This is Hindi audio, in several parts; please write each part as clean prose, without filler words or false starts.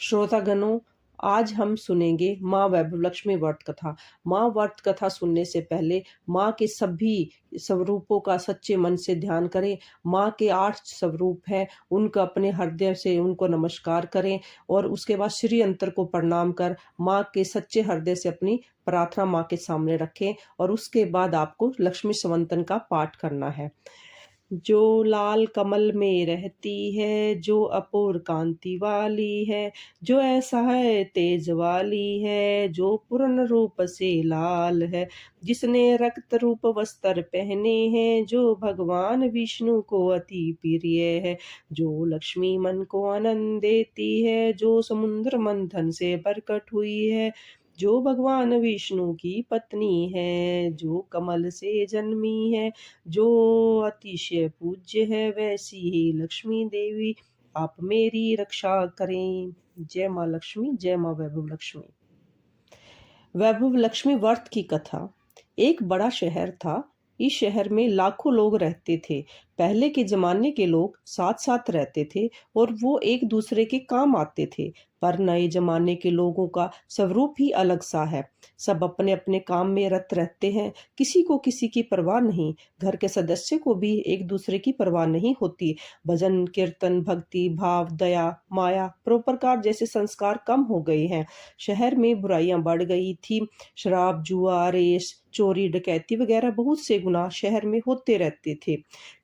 श्रोतागणों, आज हम सुनेंगे माँ वैभव लक्ष्मी व्रत कथा। माँ व्रत कथा सुनने से पहले माँ के सभी स्वरूपों का सच्चे मन से ध्यान करें। माँ के 8 स्वरूप हैं, उनका अपने हृदय से उनको नमस्कार करें और उसके बाद श्री अंतर को प्रणाम कर माँ के सच्चे हृदय से अपनी प्रार्थना माँ के सामने रखें और उसके बाद आपको लक्ष्मी संवंतन का पाठ करना है। जो लाल कमल में रहती है, जो अपूर कांति वाली है, जो ऐसा है तेज वाली है, जो पूर्ण रूप से लाल है, जिसने रक्त रूप वस्त्र पहने हैं, जो भगवान विष्णु को अति प्रिय है, जो लक्ष्मी मन को आनंद देती है, जो समुद्र मंथन से प्रकट हुई है, जो भगवान विष्णु की पत्नी है, जो कमल से जन्मी है, जो अतिशय पूज्य है, वैसी ही लक्ष्मी देवी आप मेरी रक्षा करें। जय माँ लक्ष्मी, जय माँ वैभव लक्ष्मी। वैभव लक्ष्मी व्रत की कथा। एक बड़ा शहर था। इस शहर में लाखों लोग रहते थे। पहले के जमाने के लोग साथ साथ रहते थे और वो एक दूसरे के काम आते थे। पर नए जमाने के लोगों का स्वरूप ही अलग सा है। सब अपने अपने काम में रत रहते हैं, किसी को किसी की परवाह नहीं। घर के सदस्य को भी एक दूसरे की परवाह नहीं होती। भजन कीर्तन, भक्ति भाव, दया, माया, परोपकार जैसे संस्कार कम हो गए हैं। शहर में बुराइयां बढ़ गई थी। शराब, जुआ, रेस, चोरी, डकैती वगैरह बहुत से गुनाह शहर में होते रहते थे।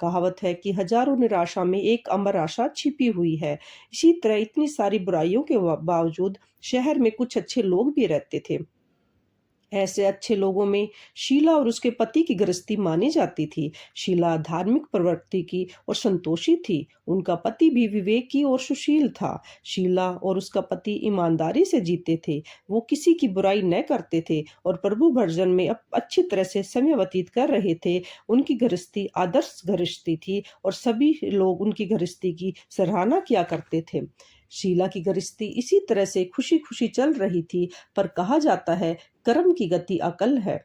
कहावत है कि हजारों निराशा में एक अमर आशा छिपी हुई है। इसी तरह इतनी सारी बुराइयों के बावजूद शहर में कुछ अच्छे लोग भी रहते थे। ऐसे अच्छे लोगों में शीला और उसके पति की गृहस्थी मानी जाती थी। शीला धार्मिक प्रवृत्ति की और संतोषी थी। उनका पति भी विवेकी और सुशील था। शीला और उसका पति ईमानदारी से जीते थे। वो किसी की बुराई न करते थे और प्रभु भजन में अच्छी तरह से समय व्यतीत कर रहे थे। उनकी गृहस्थी आदर्श गृहस्थी थी और सभी लोग उनकी गृहस्थी की सराहना किया करते थे। शीला की गृहस्थी इसी तरह से खुशी खुशी चल रही थी। पर कहा जाता है, कर्म की गति अकल है।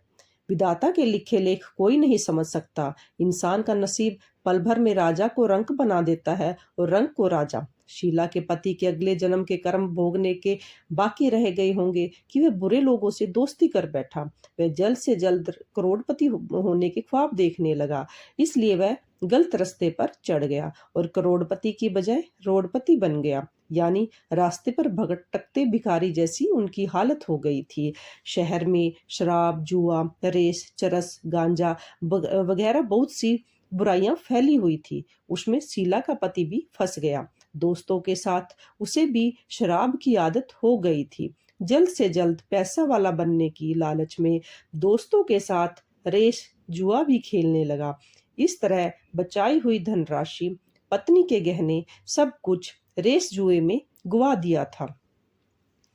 विधाता के लिखे लेख कोई नहीं समझ सकता। इंसान का नसीब पल भर में राजा को रंक बना देता है और रंक को राजा। शीला के पति के अगले जन्म के कर्म भोगने के बाकी रह गए होंगे कि वह बुरे लोगों से दोस्ती कर बैठा। वह जल्द से जल्द करोड़पति होने के ख्वाब देखने लगा, इसलिए वह गलत रास्ते पर चढ़ गया और करोड़पति की बजाय रोडपति बन गया। यानी रास्ते पर भटकते भिखारी जैसी उनकी हालत हो गई थी। शहर में शराब, जुआ, रेस, चरस, गांजा वगैरह बहुत सी बुराइयां फैली हुई थी। उसमें शीला का पति भी फंस गया। दोस्तों के साथ उसे भी शराब की आदत हो गई थी। जल्द से जल्द पैसा वाला बनने की लालच में दोस्तों के साथ रेस, जुआ भी खेलने लगा। इस तरह बचाई हुई धनराशि, पत्नी के गहने, सब कुछ रेस जुए में गुवा दिया था।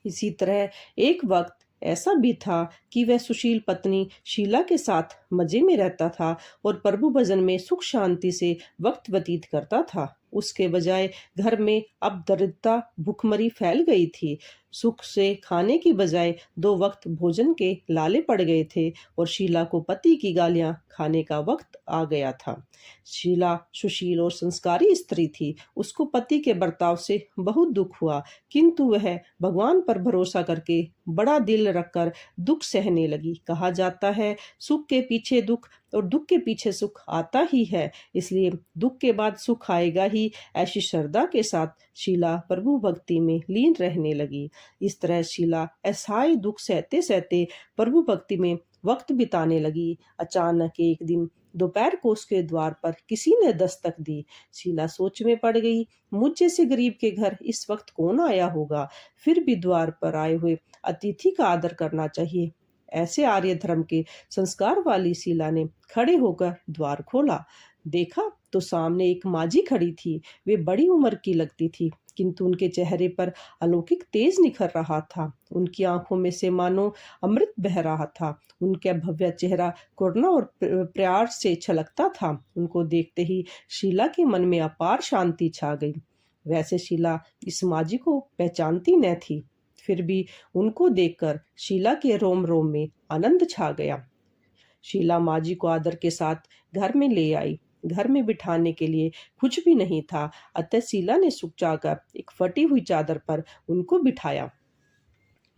इसी तरह एक वक्त ऐसा भी था कि वह सुशील पत्नी शीला के साथ मजे में रहता था और प्रभु भजन में सुख शांति से वक्त व्यतीत करता था। उसके बजाय घर में अब दरिद्रता, भूखमरी फैल गई थी। सुख से खाने की बजाय 2 वक्त भोजन के लाले पड़ गए थे और शीला को पति की गालियां खाने का वक्त आ गया था। शीला सुशील और संस्कारी स्त्री थी। उसको पति के बर्ताव से बहुत दुख हुआ, किंतु वह भगवान पर भरोसा करके बड़ा दिल रखकर दुख सहने लगी। कहा जाता है, सुख के पीछे दुख और दुख के पीछे सुख आता ही है, इसलिए दुख के बाद सुख आएगा ही। ऐसी श्रद्धा के साथ शीला प्रभु भक्ति में लीन रहने लगी। इस तरह शीला असहाय दुख सहते सहते प्रभु भक्ति में वक्त बिताने लगी। अचानक एक दिन दोपहर को उसके द्वार पर किसी ने दस्तक दी। शीला सोच में पड़ गई, मुझ जैसे गरीब के घर इस वक्त कौन आया होगा। फिर भी द्वार पर आए हुए अतिथि का आदर करना चाहिए। ऐसे आर्य धर्म के संस्कार वाली शीला ने खड़े होकर द्वार खोला। देखा तो सामने एक माजी खड़ी थी। वे बड़ी उम्र की लगती थी, किंतु उनके चेहरे पर अलौकिक तेज निखर रहा था। उनकी आंखों में से मानो अमृत बह रहा था। उनका भव्य चेहरा करुणा और प्यार से छलकता था। उनको देखते ही शीला के मन में अपार शांति छा गई। वैसे शीला इस माजी को पहचानती न थी, फिर भी उनको देखकर शीला के रोम रोम में आनंद छा गया। शीला माजी को आदर के साथ घर में ले आई। घर में बिठाने के लिए कुछ भी नहीं था। अतः शीला ने सुकचाकर एक फटी हुई चादर पर उनको बिठाया।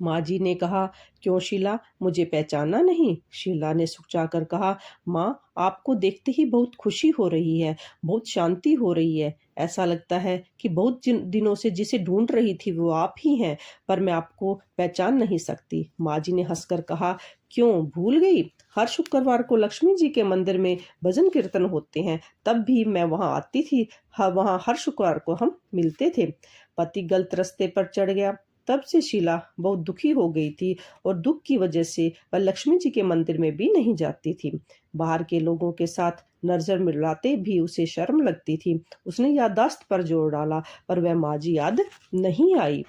माँ जी ने कहा, क्यों शीला, मुझे पहचाना नहीं? शीला ने सुकचाकर कहा, माँ, आपको देखते ही बहुत खुशी हो रही है, बहुत शांति हो रही है। ऐसा लगता है कि बहुत दिनों से जिसे ढूंढ रही थी वो आप ही हैं, पर मैं आपको पहचान नहीं सकती। माँ जी ने हंसकर कहा, क्यों भूल गई? हर शुक्रवार को लक्ष्मी जी के मंदिर में भजन कीर्तन होते हैं, तब भी मैं वहां आती थी। वहां हर शुक्रवार को हम मिलते थे। पति गलत रास्ते पर चढ़ गया। तब से शीला बहुत दुखी हो गई थी और दुख की वजह से वह लक्ष्मी जी के मंदिर में भी नहीं जाती थी। बाहर के लोगों के साथ नजर मिलाते भी उसे शर्म लगती थी। उसने याददाश्त पर जोर डाला, पर वह माँ जी याद नहीं आई।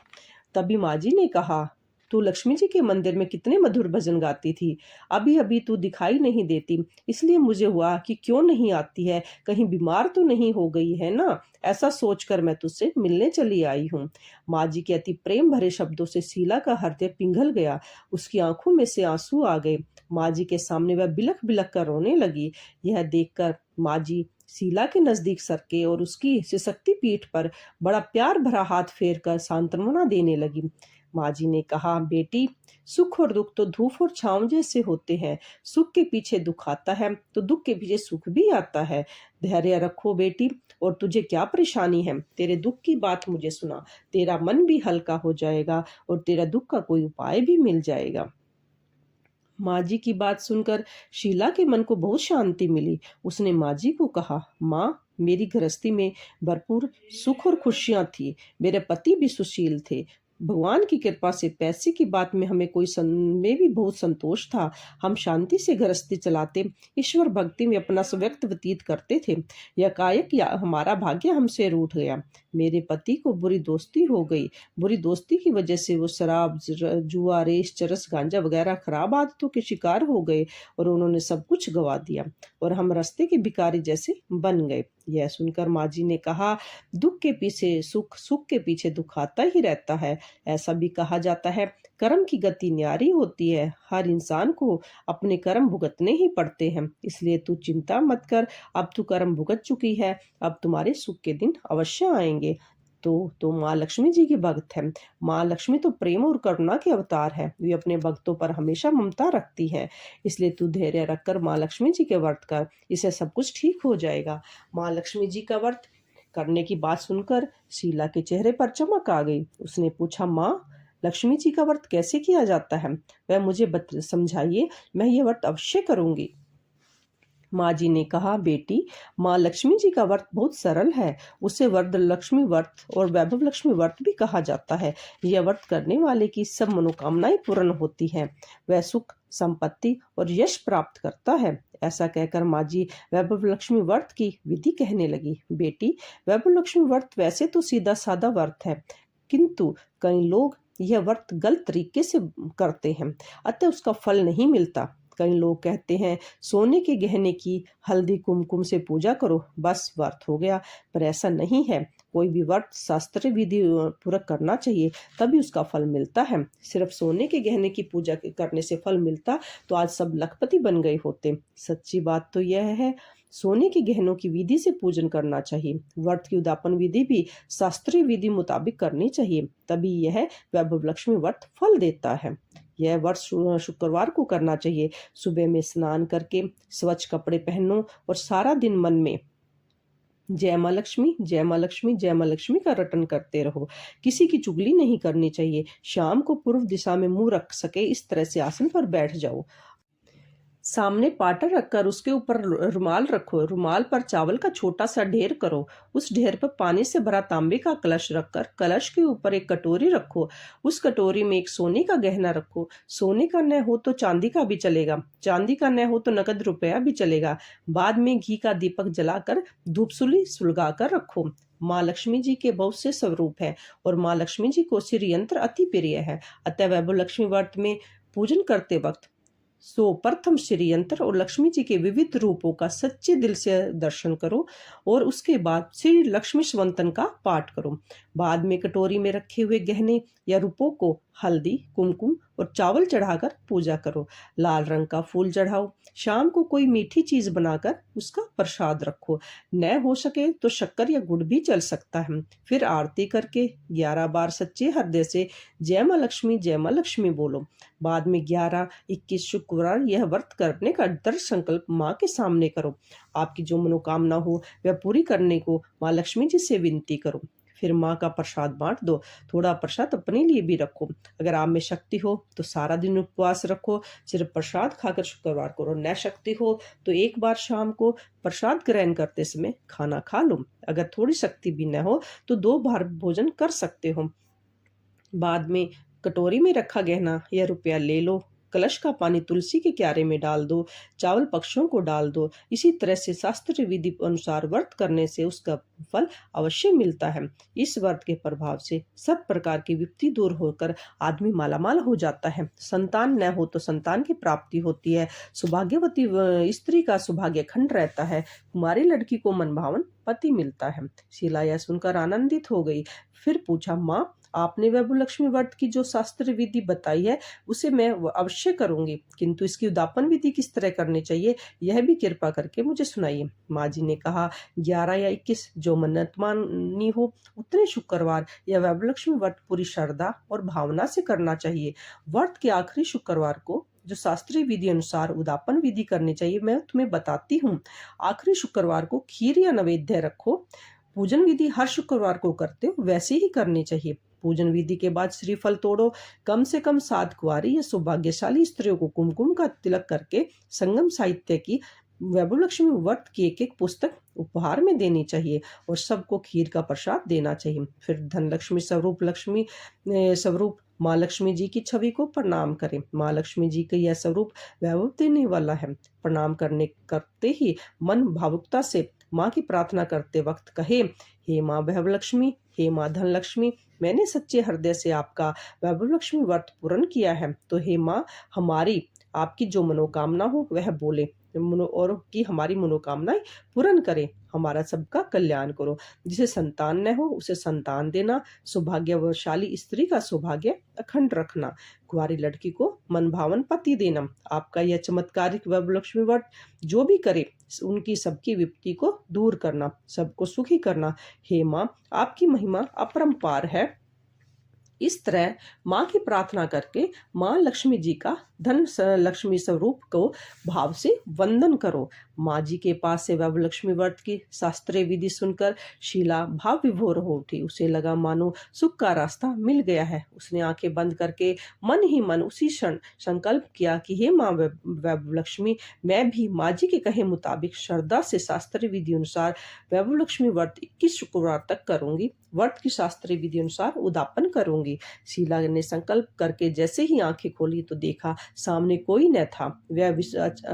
तभी माँ जी ने कहा, तू लक्ष्मी जी के मंदिर में कितने मधुर भजन गाती थी, अभी अभी तू दिखाई नहीं देती, इसलिए मुझे हुआ कि क्यों नहीं आती है, कहीं बीमार तो नहीं हो गई है ना? ऐसा सोचकर मैं तुझसे मिलने चली आई हूँ। माँ जी के अति प्रेम भरे शब्दों से शीला का हृदय पिघल गया। उसकी आंखों में से आंसू आ गए। माँ जी के सामने वह बिलख बिलख कर रोने लगी। यह देखकर माँ जी शीला के नजदीक सरके और उसकी सिसकती पीठ पर बड़ा प्यार भरा हाथ फेर कर सांत्वना देने लगी। माँ जी ने कहा, बेटी, सुख और दुख तो धूप और छांव जैसे होते हैं। सुख के पीछे दुख आता है तो दुख के पीछे सुख भी आता है। धैर्य रखो बेटी। और तुझे क्या परेशानी है? तेरे दुख की बात मुझे सुना, तेरा मन भी हल्का हो जाएगा और तेरा दुख का कोई उपाय भी मिल जाएगा। माँ जी की बात सुनकर शीला के मन को बहुत शांति मिली। उसने माँ जी को कहा, माँ, मेरी गृहस्थी में भरपूर सुख और खुशियां थी। मेरे पति भी सुशील थे। भगवान की कृपा से पैसे की बात में हमें में भी बहुत संतोष था। हम शांति से गृहस्थी चलाते, ईश्वर भक्ति में अपना वक्त व्यतीत करते थे। यकायक हमारा भाग्य हमसे रूठ गया। मेरे पति को बुरी दोस्ती हो गई। बुरी दोस्ती की वजह से वो शराब, जुआ, रेस, चरस, गांजा वगैरह खराब आदतों के शिकार हो गए और उन्होंने सब कुछ गवा दिया और हम रास्ते के भिखारी जैसे बन गए। यह सुनकर माँ जी ने कहा, दुख के पीछे सुख, सुख के पीछे दुख आता ही रहता है। ऐसा भी कहा जाता है, कर्म की गति न्यारी होती है। हर इंसान को अपने कर्म भुगतने ही पड़ते हैं, इसलिए तू चिंता मत कर। अब तू कर्म भुगत चुकी है, अब तुम्हारे सुख के दिन अवश्य आएंगे। तो माँ लक्ष्मी जी की भक्त है। माँ लक्ष्मी तो प्रेम और करुणा के अवतार है। वे अपने भक्तों पर हमेशा ममता रखती है। इसलिए तू धैर्य रखकर माँ लक्ष्मी जी के व्रत कर, इससे सब कुछ ठीक हो जाएगा। माँ लक्ष्मी जी का व्रत करने की बात सुनकर शीला के चेहरे पर चमक आ गई। उसने पूछा, माँ, लक्ष्मी जी का व्रत कैसे किया जाता है? वह मुझे समझाइए, मैं ये व्रत अवश्य करूंगी। माँ जी ने कहा, बेटी, माँ लक्ष्मी जी का व्रत बहुत सरल है। उसे वरद लक्ष्मी व्रत और वैभव लक्ष्मी व्रत भी कहा जाता है। यह व्रत करने वाले की सब मनोकामनाएं पूर्ण होती हैं। वह सुख, संपत्ति और यश प्राप्त करता है। ऐसा कहकर माँ जी वैभव लक्ष्मी व्रत की विधि कहने लगी। बेटी, वैभव लक्ष्मी व्रत वैसे तो सीधा साधा व्रत है, किंतु कई लोग यह व्रत गलत तरीके से करते हैं, अतः उसका फल नहीं मिलता। कई लोग कहते हैं, सोने के गहने की हल्दी कुमकुम से पूजा करो, बस व्रत हो गया। पर ऐसा नहीं है। कोई भी व्रत शास्त्रीय विधि पूरा करना चाहिए, तभी उसका फल मिलता है। सिर्फ सोने के गहने की पूजा करने से फल मिलता तो आज सब लखपति बन गए होते। सच्ची बात तो यह है, सोने के गहनों की विधि से पूजन करना चाहिए। व्रत की उद्यापन विधि भी शास्त्रीय विधि मुताबिक करनी चाहिए, तभी यह वैभव लक्ष्मी व्रत फल देता है। यह व्रत शुक्रवार को करना चाहिए। सुबह में स्नान करके स्वच्छ कपड़े पहनो और सारा दिन मन में जय माँ लक्ष्मी, जय माँ लक्ष्मी, जय माँ लक्ष्मी का रटन करते रहो। किसी की चुगली नहीं करनी चाहिए। शाम को पूर्व दिशा में मुंह रख सके इस तरह से आसन पर बैठ जाओ। सामने पाटर रखकर उसके ऊपर रुमाल रखो। रुमाल पर चावल का छोटा सा ढेर करो। उस ढेर पर पानी से भरा तांबे का कलश रखकर कलश के ऊपर एक कटोरी रखो। उस कटोरी में एक सोने का गहना रखो। सोने का न हो तो चांदी का भी चलेगा, चांदी का न हो तो नकद रुपया भी चलेगा। बाद में घी का दीपक जलाकर धूपसुली सुलगा कर रखो। माँ लक्ष्मी जी के बहुत से स्वरूप हैं और माँ लक्ष्मी जी को श्री यंत्र अति प्रिय है। अतः वैभव लक्ष्मी व्रत में पूजन करते वक्त सो प्रथम श्री यंत्र और लक्ष्मी जी के विविध रूपों का सच्चे दिल से दर्शन करो और उसके बाद श्री लक्ष्मी स्वंतन का पाठ करो। बाद में कटोरी में रखे हुए गहने या रूपों को हल्दी, कुमकुम और चावल चढ़ाकर पूजा करो। लाल रंग का फूल चढ़ाओ। शाम को कोई मीठी चीज बनाकर उसका प्रसाद रखो। न हो सके तो शक्कर या गुड़ भी चल सकता है। फिर आरती करके 11 बार सच्चे हृदय से जय माँ लक्ष्मी बोलो। बाद में 11, 21 शुक्रवार यह व्रत करने का दृढ़ संकल्प माँ के सामने करो। आपकी जो मनोकामना हो वह पूरी करने को माँ लक्ष्मी जी से विनती करो। फिर माँ का प्रसाद बांट दो। थोड़ा प्रसाद अपने लिए भी रखो। अगर आप में शक्ति हो तो सारा दिन उपवास रखो, सिर्फ प्रसाद खाकर शुक्रवार करो। न शक्ति हो तो एक बार शाम को प्रसाद ग्रहण करते समय खाना खा लो। अगर थोड़ी शक्ति भी न हो तो 2 बार भोजन कर सकते हो। बाद में कटोरी में रखा गहना या रुपया ले लो। कलश का पानी तुलसी के क्यारे में डाल दो। चावल पक्षियों को डाल दो। इसी तरह से शास्त्र विधि अनुसार व्रत करने से उसका फल अवश्य मिलता है। इस व्रत के प्रभाव से सब प्रकार की विपत्ति दूर होकर आदमी मालामाल हो जाता है। संतान न हो तो संतान की प्राप्ति होती है। सौभाग्यवती स्त्री का सौभाग्य खंड रहता है। कुमारी लड़की को मनभावन पति मिलता है। शीला यह सुनकर आनंदित हो गई। फिर पूछा, माँ, आपने वैभव लक्ष्मी व्रत की जो शास्त्र विधि बताई है उसे मैं अवश्य करूंगी, किंतु इसकी उद्यापन विधि किस तरह करनी चाहिए यह भी कृपा करके मुझे सुनाइए। माँ जी ने कहा, 11 या 21 जो मन्नत मानी हो उतने शुक्रवार यह वैभव लक्ष्मी व्रत पूरी श्रद्धा और भावना से करना चाहिए। व्रत के आखिरी शुक्रवार को जो शास्त्रीय विधि अनुसार उद्यापन विधि करनी चाहिए मैं तुम्हें बताती हूँ। आखिरी शुक्रवार को खीर या नैवेद्य रखो। पूजन विधि हर शुक्रवार को करते हो वैसे ही करनी चाहिए। पूजन विधि के बाद श्रीफल तोड़ो। कम से कम 7 कुंवारी या सौभाग्यशाली स्त्रियों को कुमकुम का तिलक करके संगम साहित्य की वैभव लक्ष्मी व्रत की एक पुस्तक उपहार में देनी चाहिए और सबको खीर का प्रसाद देना चाहिए। फिर धन लक्ष्मी स्वरूप माँ लक्ष्मी जी की छवि को प्रणाम करें। माँ लक्ष्मी जी का यह स्वरूप वैभव देने वाला है। प्रणाम करते ही मन भावुकता से माँ की प्रार्थना करते वक्त कहे, हे माँ वैभव लक्ष्मी, हे माँ धन लक्ष्मी, मैंने सच्चे हृदय से आपका वैभव लक्ष्मी व्रत पूर्ण किया है, तो हे माँ हमारी आपकी जो मनोकामना हो वह बोले और कि हमारी मनोकामनाएं पूर्ण करे। हमारा सबका कल्याण करो। जिसे संतान न हो उसे संतान देना। सौभाग्यशाली स्त्री का सौभाग्य अखंड रखना। कुंवारी लड़की को मनभावन पति देना। आपका यह चमत्कारिक वैभव लक्ष्मी व्रत जो भी करे उनकी सबकी विपत्ति को दूर करना, सबको सुखी करना। हे माँ, आपकी महिमा अपरंपार है। इस तरह माँ की प्रार्थना करके माँ लक्ष्मी जी का धन लक्ष्मी स्वरूप को भाव से वंदन करो। माँ जी के पास से वैभव लक्ष्मी व्रत की शास्त्रीय विधि सुनकर शीला भाव विभोर हो उठी। उसे लगा मानो सुख का रास्ता मिल गया है। उसने आंखें बंद करके मन ही मन उसी क्षण संकल्प किया कि हे माँ वैभव लक्ष्मी, मैं भी माँ जी के कहे मुताबिक श्रद्धा से शास्त्रीय विधि अनुसार वैभव लक्ष्मी व्रत 21 शुक्रवार तक करूंगी। व्रत की शास्त्रीय विधि अनुसार उद्यापन करूंगी। शीला ने संकल्प करके जैसे ही आंखें खोली तो देखा सामने कोई न था। वह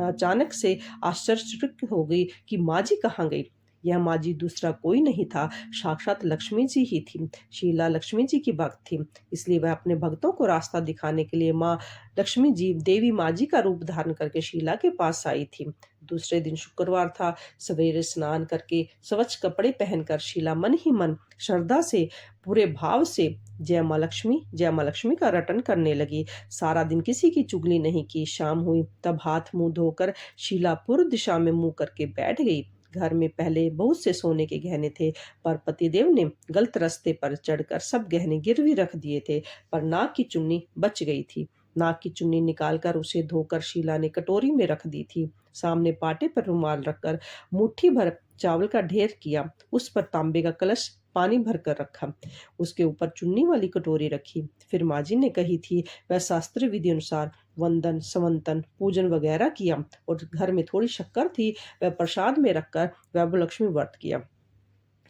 अचानक से आश्चर्यचकित हो गई कि माँ जी कहाँ गई। यह माँ जी दूसरा कोई नहीं था, साक्षात लक्ष्मी जी ही थी। शीला लक्ष्मी जी की भक्त थी, इसलिए वह अपने भक्तों को रास्ता दिखाने के लिए माँ लक्ष्मी जी देवी माँ जी का रूप धारण करके शीला के पास आई थी। दूसरे दिन शुक्रवार था। सवेरे स्नान करके स्वच्छ कपड़े पहनकर शीला मन ही मन श्रद्धा से पूरे भाव से जय माँ लक्ष्मी का रटन करने लगी। सारा दिन किसी की चुगली नहीं की। शाम हुई तब हाथ मुंह धोकर शीला पूर्व दिशा में मुंह करके बैठ गई। घर में पहले बहुत से सोने के गहने थे, पर पतिदेव ने गलत रास्ते पर चढ़कर सब गहने गिरवी रख दिए थे, पर नाक की चुन्नी बच गई थी। नाक की चुन्नी निकालकर उसे धोकर शीला ने कटोरी में रख दी थी। सामने पाटे पर रुमाल रखकर मुट्ठी भर चावल का ढेर किया। उस पर तांबे का कलश पानी भरकर रखा। उसके ऊपर चुन्नी वाली कटोरी रखी। फिर माँ जी ने कही थी वह शास्त्र विधि अनुसार वंदन, समंतन, पूजन वगैरह किया और घर में थोड़ी शक्कर थी वह प्रसाद में रखकर वैभव लक्ष्मी व्रत किया।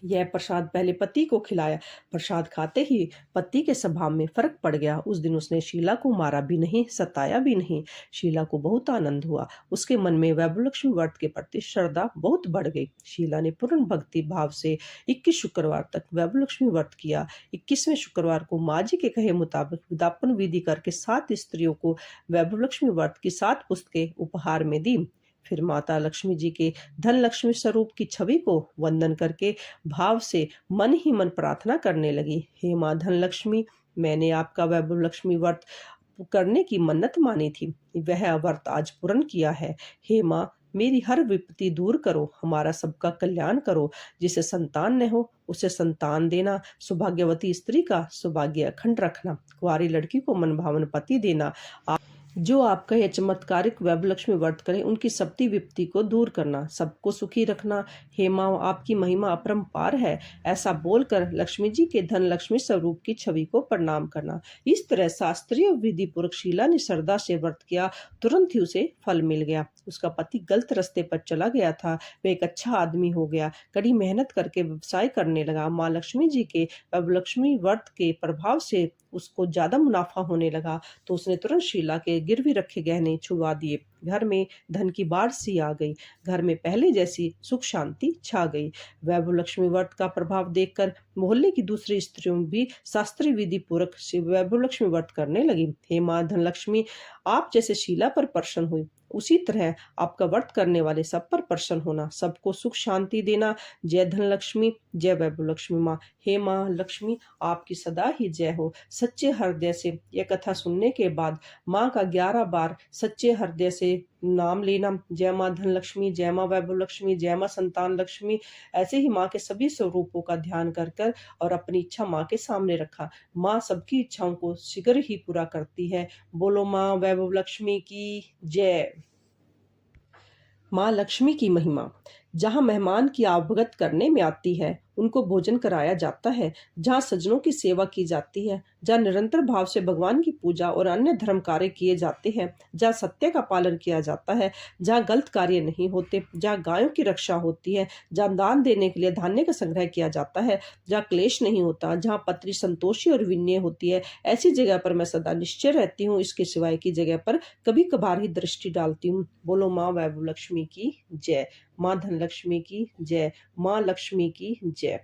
यह प्रसाद पहले पति को खिलाया। प्रसाद खाते ही पति के स्वभाव में फर्क पड़ गया। उस दिन उसने शीला को मारा भी नहीं, सताया भी नहीं। शीला को बहुत आनंद हुआ। उसके मन में वैभवलक्ष्मी व्रत के प्रति श्रद्धा बहुत बढ़ गई। शीला ने पूर्ण भक्ति भाव से 21 शुक्रवार तक वैभवलक्ष्मी व्रत किया। 21वें शुक्रवार को माँ जी के कहे मुताबिक विदापन विधि करके 7 स्त्रियों को वैभवलक्ष्मी व्रत की 7 पुस्तकें उपहार में दी। फिर माता लक्ष्मी जी के धन लक्ष्मी स्वरूप की छवि को वंदन करके भाव से मन ही मन प्रार्थना करने लगी। हे माँ धन लक्ष्मी, मैंने आपका वैभव लक्ष्मी व्रत करने की मन्नत मानी थी, वह व्रत आज पूर्ण किया है। हे माँ, मेरी हर विपत्ति दूर करो, हमारा सबका कल्याण करो। जिसे संतान न हो उसे संतान देना, सौभाग्यवती स्त्री का सौभाग्य अखंड रखना, कुंवारी लड़की को मनभावन पति देना। जो आपका यह चमत्कारिक वैभवलक्ष्मी व्रत करे उनकी सबकी विपत्ति को दूर करना, सबको सुखी रखना। हे माँ, आपकी महिमा अपरंपार है। ऐसा बोलकर लक्ष्मी जी के धन लक्ष्मी स्वरूप की छवि को प्रणाम करना। इस तरह शास्त्रीय विधि पूर्वक शीला ने श्रद्धा से व्रत किया। तुरंत ही उसे फल मिल गया। उसका पति गलत रास्ते पर चला गया था, वह एक अच्छा आदमी हो गया, कड़ी मेहनत करके व्यवसाय करने लगा। माँ लक्ष्मी जी के वैभवलक्ष्मी व्रत के प्रभाव से उसको ज्यादा मुनाफा होने लगा, तो उसने तुरंत शीला के गिरवी रखे गहने छुड़वा दिए। घर में धन की बाढ़ सी आ गई। घर में पहले जैसी सुख शांति छा गई। वैभवलक्ष्मी व्रत का प्रभाव देखकर मोहल्ले की दूसरी स्त्रियों भी शास्त्रीय विधि पूर्वक वैभवलक्ष्मी व्रत करने लगी। हे माँ धनलक्ष्मी, आप जैसे शीला पर प्रसन्न हुई, उसी तरह आपका व्रत करने वाले सब पर प्रसन्न होना, सबको सुख शांति देना। जय धनलक्ष्मी, जय वैभवलक्ष्मी माँ। हे माँ लक्ष्मी, आपकी सदा ही जय हो। सच्चे हृदय से यह कथा सुनने के बाद माँ का 11 बार सच्चे हृदय से नाम लेना। जय माँ धनलक्ष्मी, जय माँ वैभवलक्ष्मी, जय माँ संतान लक्ष्मी। ऐसे ही माँ के सभी स्वरूपों का ध्यान कर कर और अपनी इच्छा माँ के सामने रखा। माँ सबकी इच्छाओं को शीघ्र ही पूरा करती है। बोलो माँ वैभवलक्ष्मी की जय। माँ लक्ष्मी की महिमा। जहाँ मेहमान की आवभगत करने में आती है, उनको भोजन कराया जाता है, जहाँ सज्जनों की सेवा की जाती है, जहाँ निरंतर भाव से भगवान की पूजा और अन्य धर्म कार्य किए जाते हैं, जहाँ सत्य का पालन किया जाता है, जहाँ गलत कार्य नहीं होते, जहाँ गायों की रक्षा होती है, जहाँ दान देने के लिए धान्य का संग्रह किया जाता है, जहाँ क्लेश नहीं होता, जहाँ पत्नी संतोषी और विनय होती है, ऐसी जगह पर मैं सदा निश्चय रहती हूँ। इसके सिवाय की जगह पर कभी कभार ही दृष्टि डालती हूँ। बोलो माँ वैभवलक्ष्मी की जय। माँ धनलक्ष्मी की जय। माँ लक्ष्मी की जय।